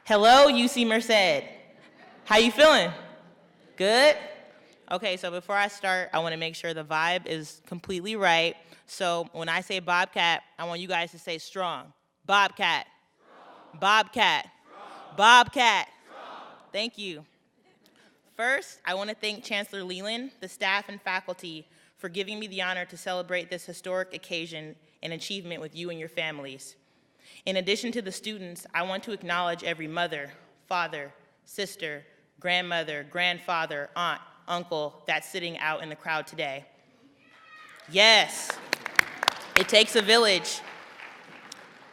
Hello, UC Merced. How you feeling? Good? Okay, so before I start, I want to make sure the vibe is completely right. So when I say Bobcat, I want you guys to say strong. Bobcat. Strong. Bobcat. Strong. Bobcat. Strong. Thank you. First, I want to thank Chancellor Leland, the staff and faculty, for giving me the honor to celebrate this historic occasion and achievement with you and your families. In addition to the students, I want to acknowledge every mother, father, sister, grandmother, grandfather, aunt, uncle that's sitting out in the crowd today. Yes, it takes a village.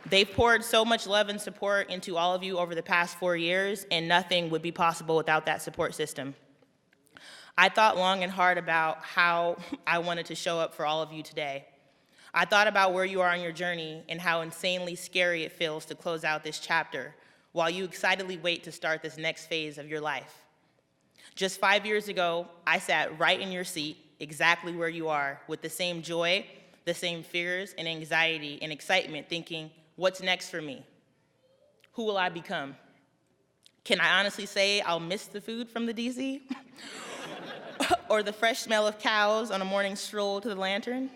They've poured so much love and support into all of you over the past 4 years, and nothing would be possible without that support system. I thought long and hard about how I wanted to show up for all of you today. I thought about where you are on your journey and how insanely scary it feels to close out this chapter while you excitedly wait to start this next phase of your life. Just 5 years ago, I sat right in your seat, exactly where you are, with the same joy, the same fears and anxiety and excitement, thinking, what's next for me? Who will I become? Can I honestly say I'll miss the food from the DC? Or the fresh smell of cows on a morning stroll to the lantern?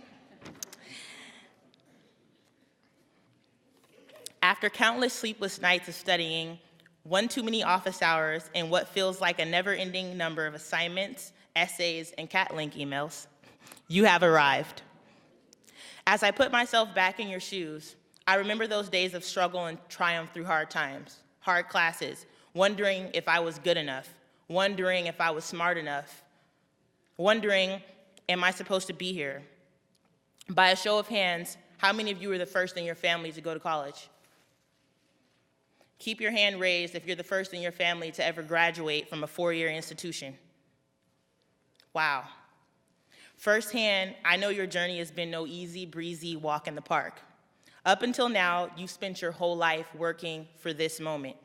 After countless sleepless nights of studying, one too many office hours, and what feels like a never-ending number of assignments, essays, and cat link emails, you have arrived. As I put myself back in your shoes, I remember those days of struggle and triumph through hard times, hard classes, wondering if I was good enough, wondering if I was smart enough, wondering, am I supposed to be here? By a show of hands, how many of you were the first in your family to go to college? Keep your hand raised if you're the first in your family to ever graduate from a 4-year institution. Wow. Firsthand, I know your journey has been no easy, breezy walk in the park. Up until now, you've spent your whole life working for this moment.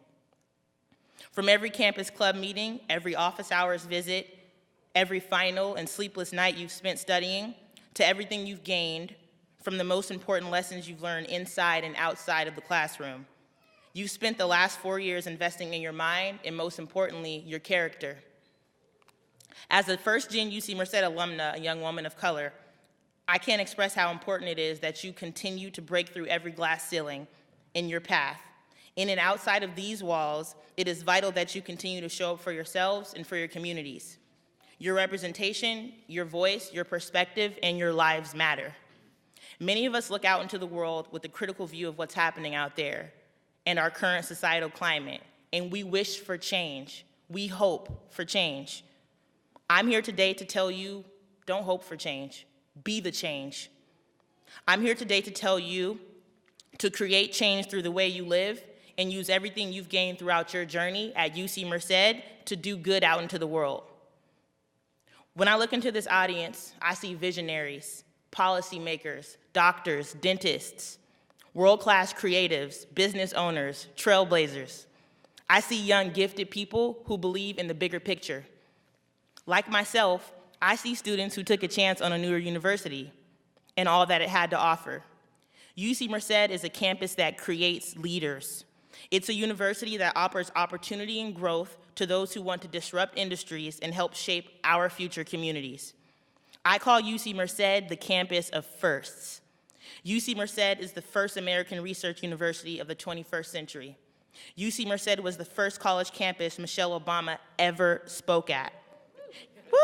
From every campus club meeting, every office hours visit, every final and sleepless night you've spent studying, to everything you've gained, from the most important lessons you've learned inside and outside of the classroom. You've spent the last 4 years investing in your mind and, most importantly, your character. As a first-gen UC Merced alumna, a young woman of color, I can't express how important it is that you continue to break through every glass ceiling in your path. In and outside of these walls, it is vital that you continue to show up for yourselves and for your communities. Your representation, your voice, your perspective, and your lives matter. Many of us look out into the world with a critical view of what's happening out there and our current societal climate, and we wish for change. We hope for change. I'm here today to tell you, don't hope for change. Be the change. I'm here today to tell you to create change through the way you live and use everything you've gained throughout your journey at UC Merced to do good out into the world. When I look into this audience, I see visionaries, policymakers, doctors, dentists, world-class creatives, business owners, trailblazers. I see young, gifted people who believe in the bigger picture. Like myself, I see students who took a chance on a newer university and all that it had to offer. UC Merced is a campus that creates leaders. It's a university that offers opportunity and growth to those who want to disrupt industries and help shape our future communities. I call UC Merced the campus of firsts. UC Merced is the first American research university of the 21st century. UC Merced was the first college campus Michelle Obama ever spoke at. Woo!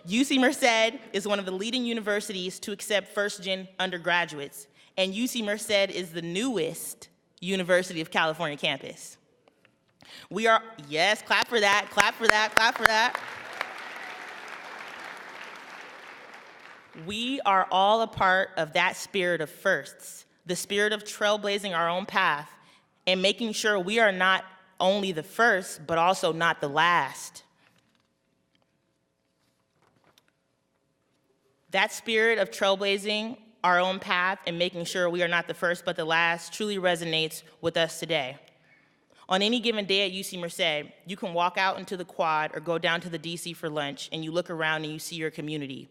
UC Merced is one of the leading universities to accept first-gen undergraduates, and UC Merced is the newest University of California campus. We are, yes, clap for that, clap for that, clap for that. We are all a part of that spirit of firsts, the spirit of trailblazing our own path and making sure we are not only the first, but also not the last. That spirit of trailblazing our own path and making sure we are not the first, but the last truly resonates with us today. On any given day at UC Merced, you can walk out into the quad or go down to the DC for lunch and you look around and you see your community.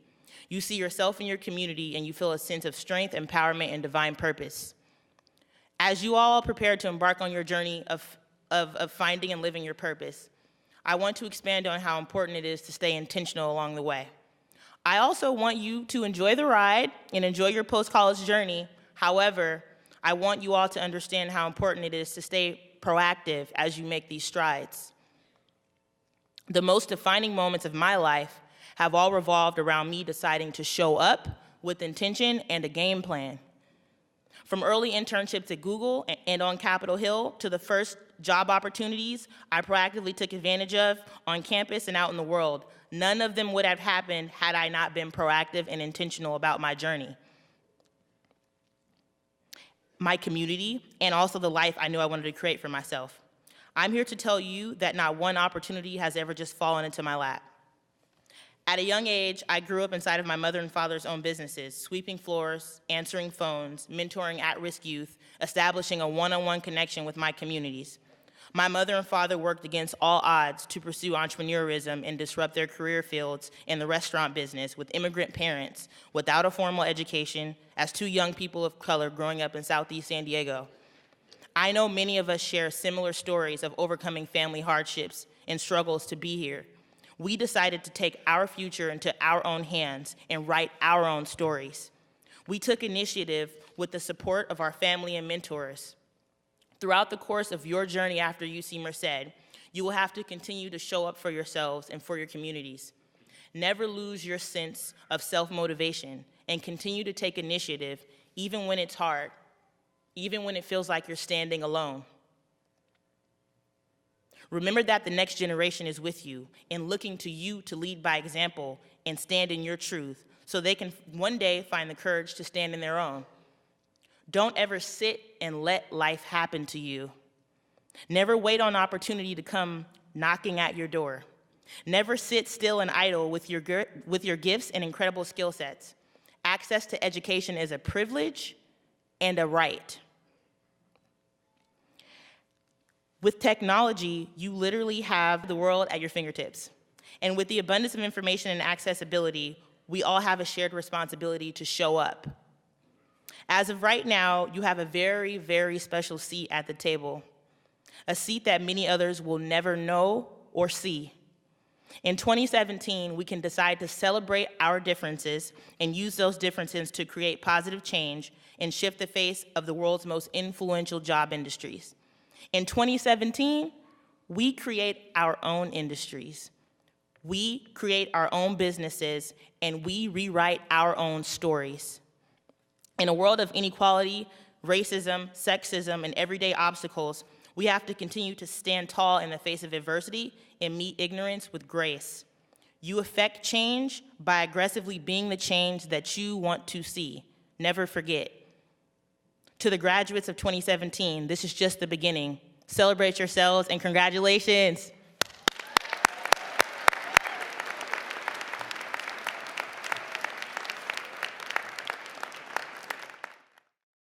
You see yourself in your community and you feel a sense of strength, empowerment, and divine purpose. As you all prepare to embark on your journey of of finding and living your purpose. I want to expand on how important it is to stay intentional along the way. I also want you to enjoy the ride and enjoy your post-college journey. However, I want you all to understand how important it is to stay proactive as you make these strides. The most defining moments of my life have all revolved around me deciding to show up with intention and a game plan. From early internships at Google and on Capitol Hill to the first job opportunities I proactively took advantage of on campus and out in the world, none of them would have happened had I not been proactive and intentional about my journey, my community, and also the life I knew I wanted to create for myself. I'm here to tell you that not one opportunity has ever just fallen into my lap. At a young age, I grew up inside of my mother and father's own businesses, sweeping floors, answering phones, mentoring at-risk youth, establishing a one-on-one connection with my communities. My mother and father worked against all odds to pursue entrepreneurism and disrupt their career fields in the restaurant business with immigrant parents without a formal education as two young people of color growing up in Southeast San Diego. I know many of us share similar stories of overcoming family hardships and struggles to be here. We decided to take our future into our own hands and write our own stories. We took initiative with the support of our family and mentors. Throughout the course of your journey after UC Merced, you will have to continue to show up for yourselves and for your communities. Never lose your sense of self-motivation and continue to take initiative even when it's hard, even when it feels like you're standing alone. Remember that the next generation is with you and looking to you to lead by example and stand in your truth so they can one day find the courage to stand in their own. Don't ever sit and let life happen to you. Never wait on opportunity to come knocking at your door. Never sit still and idle with your gifts and incredible skill sets. Access to education is a privilege and a right. With technology, you literally have the world at your fingertips. And with the abundance of information and accessibility, we all have a shared responsibility to show up. As of right now, you have a very, very special seat at the table, a seat that many others will never know or see. In 2017, we can decide to celebrate our differences and use those differences to create positive change and shift the face of the world's most influential job industries. In 2017, we create our own industries. We create our own businesses, and we rewrite our own stories. In a world of inequality, racism, sexism, and everyday obstacles, we have to continue to stand tall in the face of adversity and meet ignorance with grace. You affect change by aggressively being the change that you want to see. Never forget. To the graduates of 2017, this is just the beginning. Celebrate yourselves and congratulations.